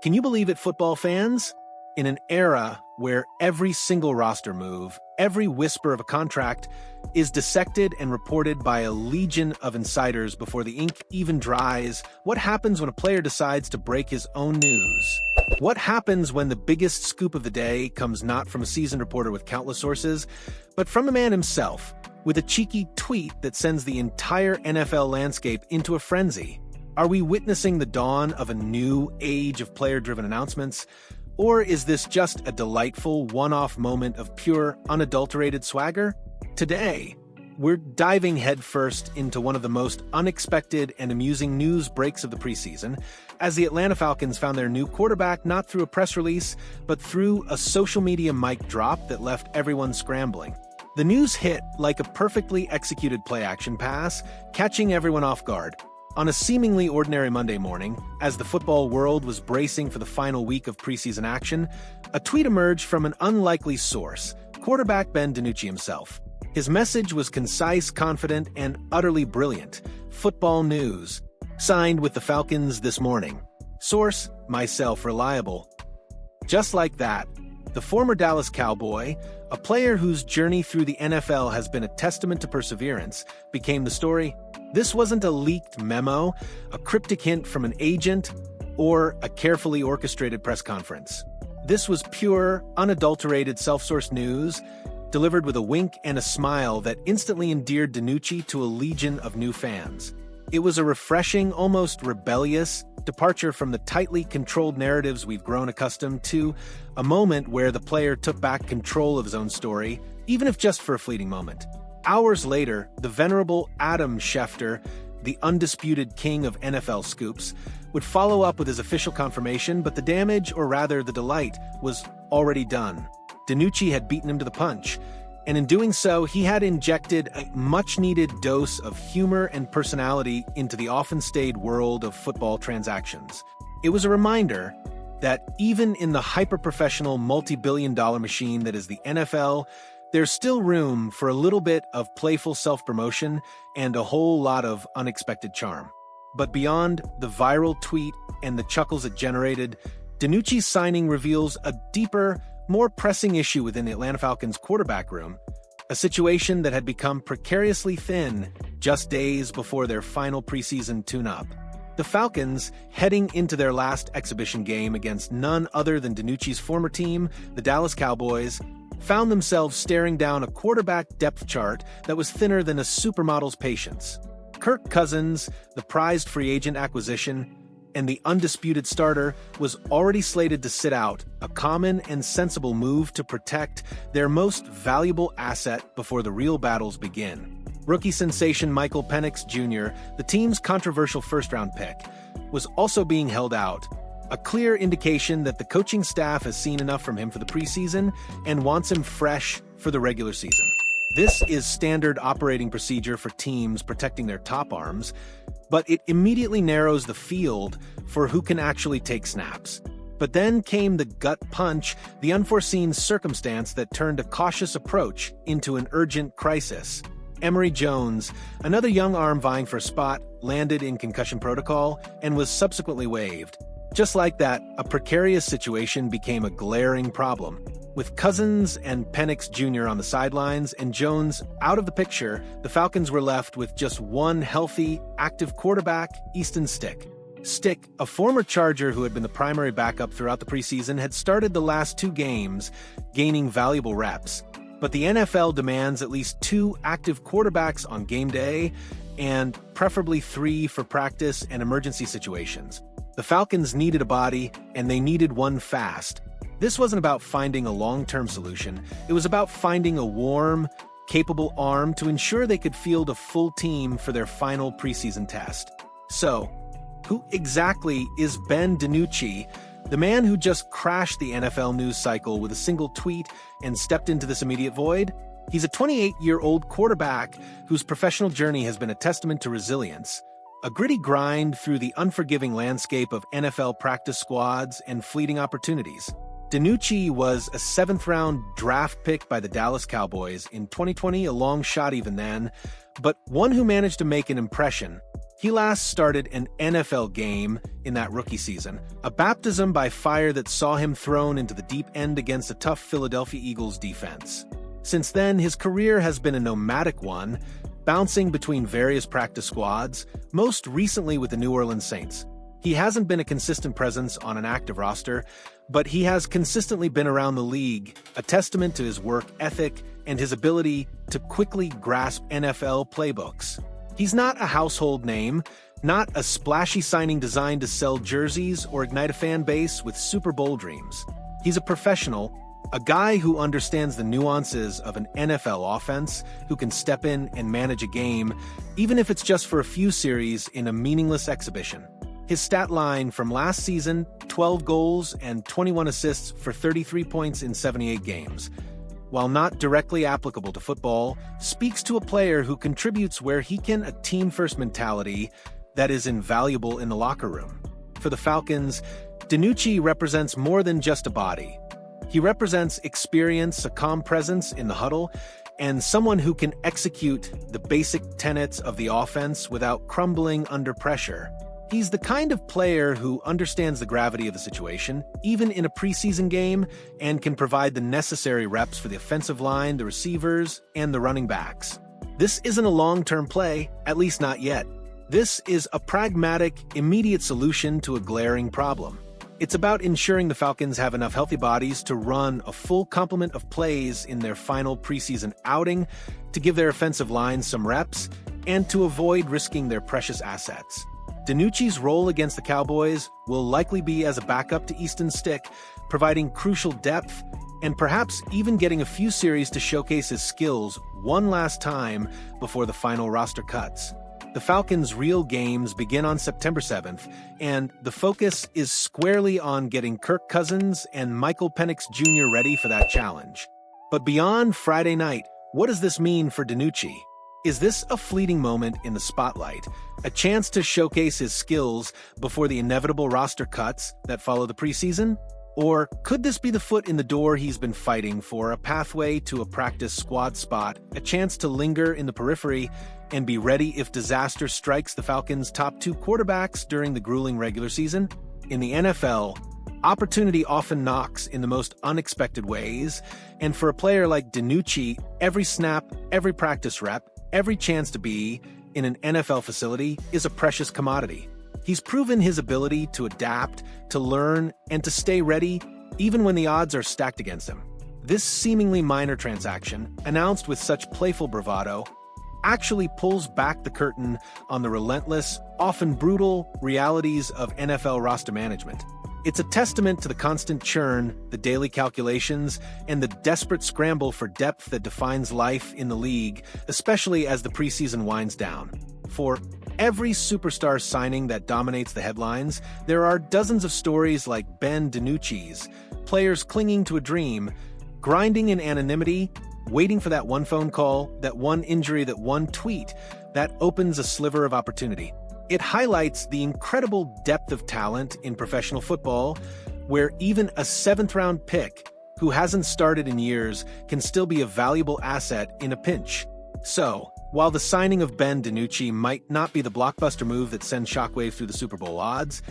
Can you believe it, football fans? In an era where every single roster move, every whisper of a contract is dissected and reported by a legion of insiders before the ink even dries, what happens when a player decides to break his own news? What happens when the biggest scoop of the day comes not from a seasoned reporter with countless sources, but from the man himself, with a cheeky tweet that sends the entire NFL landscape into a frenzy? Are we witnessing the dawn of a new age of player-driven announcements? Or is this just a delightful one-off moment of pure, unadulterated swagger? Today, we're diving headfirst into one of the most unexpected and amusing news breaks of the preseason, as the Atlanta Falcons found their new quarterback not through a press release, but through a social media mic drop that left everyone scrambling. The news hit like a perfectly executed play-action pass, catching everyone off guard. On a seemingly ordinary Monday morning, as the football world was bracing for the final week of preseason action, a tweet emerged from an unlikely source, quarterback Dinucci himself. His message was concise, confident, and utterly brilliant. Football news. Signed with the Falcons this morning. Source, myself reliable. Just like that, the former Dallas Cowboy, a player whose journey through the NFL has been a testament to perseverance, became the story. This wasn't a leaked memo, a cryptic hint from an agent, or a carefully orchestrated press conference. This was pure, unadulterated self-sourced news, delivered with a wink and a smile that instantly endeared Dinucci to a legion of new fans. It was a refreshing, almost rebellious departure from the tightly controlled narratives we've grown accustomed to, a moment where the player took back control of his own story, even if just for a fleeting moment. Hours later, the venerable Adam Schefter, the undisputed king of NFL scoops, would follow up with his official confirmation, but the damage, or rather the delight, was already done. Dinucci had beaten him to the punch, and in doing so, he had injected a much-needed dose of humor and personality into the often-staid world of football transactions. It was a reminder that even in the hyper-professional multi-billion-dollar machine that is the NFL, there's still room for a little bit of playful self-promotion and a whole lot of unexpected charm. But beyond the viral tweet and the chuckles it generated, Dinucci's signing reveals a deeper, more pressing issue within the Atlanta Falcons quarterback room, a situation that had become precariously thin just days before their final preseason tune-up. The Falcons, heading into their last exhibition game against none other than Dinucci's former team, the Dallas Cowboys, found themselves staring down a quarterback depth chart that was thinner than a supermodel's patience. Kirk Cousins, the prized free agent acquisition, and the undisputed starter, was already slated to sit out, a common and sensible move to protect their most valuable asset before the real battles begin. Rookie sensation Michael Penix Jr., the team's controversial first-round pick, was also being held out, a clear indication that the coaching staff has seen enough from him for the preseason and wants him fresh for the regular season. This is standard operating procedure for teams protecting their top arms, but it immediately narrows the field for who can actually take snaps. But then came the gut punch, the unforeseen circumstance that turned a cautious approach into an urgent crisis. Emory Jones, another young arm vying for a spot, landed in concussion protocol and was subsequently waived. Just like that, a precarious situation became a glaring problem. With Cousins and Penix Jr. on the sidelines and Jones out of the picture, the Falcons were left with just one healthy, active quarterback, Easton Stick. Stick, a former Charger who had been the primary backup throughout the preseason, had started the last two games, gaining valuable reps. But the NFL demands at least two active quarterbacks on game day, and preferably three for practice and emergency situations. The Falcons needed a body, and they needed one fast. This wasn't about finding a long-term solution. It was about finding a warm, capable arm to ensure they could field a full team for their final preseason test. So, who exactly is Dinucci, the man who just crashed the NFL news cycle with a single tweet and stepped into this immediate void? He's a 28-year-old quarterback whose professional journey has been a testament to resilience. A gritty grind through the unforgiving landscape of NFL practice squads and fleeting opportunities. Dinucci was a 7th-round draft pick by the Dallas Cowboys in 2020, a long shot even then, but one who managed to make an impression, He last started an NFL game in that rookie season, a baptism by fire that saw him thrown into the deep end against a tough Philadelphia Eagles defense. Since then, his career has been a nomadic one, bouncing between various practice squads, most recently with the New Orleans Saints. He hasn't been a consistent presence on an active roster, but he has consistently been around the league, a testament to his work ethic and his ability to quickly grasp NFL playbooks. He's not a household name, not a splashy signing designed to sell jerseys or ignite a fan base with Super Bowl dreams. He's a professional, a guy who understands the nuances of an NFL offense, who can step in and manage a game, even if it's just for a few series in a meaningless exhibition. His stat line from last season, 12 goals and 21 assists for 33 points in 78 games, while not directly applicable to football, speaks to a player who contributes where he can, a team-first mentality that is invaluable in the locker room. For the Falcons, Dinucci represents more than just a body. He represents experience, a calm presence in the huddle, and someone who can execute the basic tenets of the offense without crumbling under pressure. He's the kind of player who understands the gravity of the situation, even in a preseason game, and can provide the necessary reps for the offensive line, the receivers, and the running backs. This isn't a long-term play, at least not yet. This is a pragmatic, immediate solution to a glaring problem. It's about ensuring the Falcons have enough healthy bodies to run a full complement of plays in their final preseason outing, to give their offensive line some reps, and to avoid risking their precious assets. Dinucci's role against the Cowboys will likely be as a backup to Easton Stick, providing crucial depth and perhaps even getting a few series to showcase his skills one last time before the final roster cuts. The Falcons' real games begin on September 7th, and the focus is squarely on getting Kirk Cousins and Michael Penix Jr. ready for that challenge. But beyond Friday night, what does this mean for Dinucci? Is this a fleeting moment in the spotlight, a chance to showcase his skills before the inevitable roster cuts that follow the preseason? Or could this be the foot in the door he's been fighting for, a pathway to a practice squad spot, a chance to linger in the periphery and be ready if disaster strikes the Falcons' top two quarterbacks during the grueling regular season? In the NFL, opportunity often knocks in the most unexpected ways, and for a player like Dinucci, every snap, every practice rep, every chance to be in an NFL facility is a precious commodity. He's proven his ability to adapt, to learn, and to stay ready even when the odds are stacked against him. This seemingly minor transaction, announced with such playful bravado, actually pulls back the curtain on the relentless, often brutal realities of NFL roster management. It's a testament to the constant churn, the daily calculations, and the desperate scramble for depth that defines life in the league, especially as the preseason winds down. For every superstar signing that dominates the headlines, there are dozens of stories like Ben Dinucci's, players clinging to a dream, grinding in anonymity, waiting for that one phone call, that one injury, that one tweet that opens a sliver of opportunity. It highlights the incredible depth of talent in professional football, where even a seventh-round pick who hasn't started in years can still be a valuable asset in a pinch. So, while the signing of Ben Dinucci might not be the blockbuster move that sends shockwaves through the Super Bowl odds,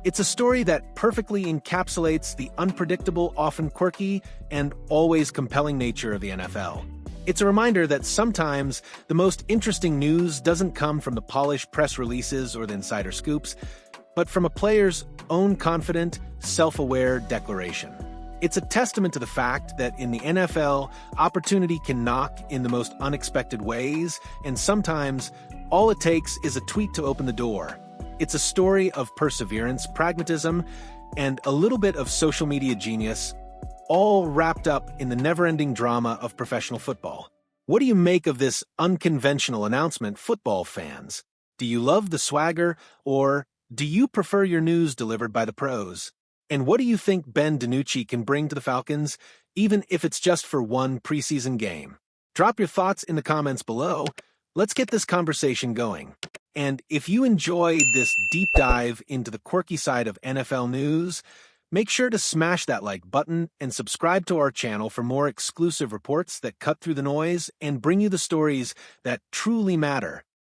it's a story that perfectly encapsulates the unpredictable, often quirky, and always compelling nature of the NFL. It's a reminder that sometimes the most interesting news doesn't come from the polished press releases or the insider scoops, but from a player's own confident, self-aware declaration. It's a testament to the fact that in the NFL, opportunity can knock in the most unexpected ways, and sometimes all it takes is a tweet to open the door. It's a story of perseverance, pragmatism, and a little bit of social media genius, all wrapped up in the never-ending drama of professional football. What do you make of this unconventional announcement, football fans? Do you love the swagger, or do you prefer your news delivered by the pros? And what do you think Ben Dinucci can bring to the Falcons, even if it's just for one preseason game? Drop your thoughts in the comments below. Let's get this conversation going. And if you enjoyed this deep dive into the quirky side of NFL news, make sure to smash that like button and subscribe to our channel for more exclusive reports that cut through the noise and bring you the stories that truly matter.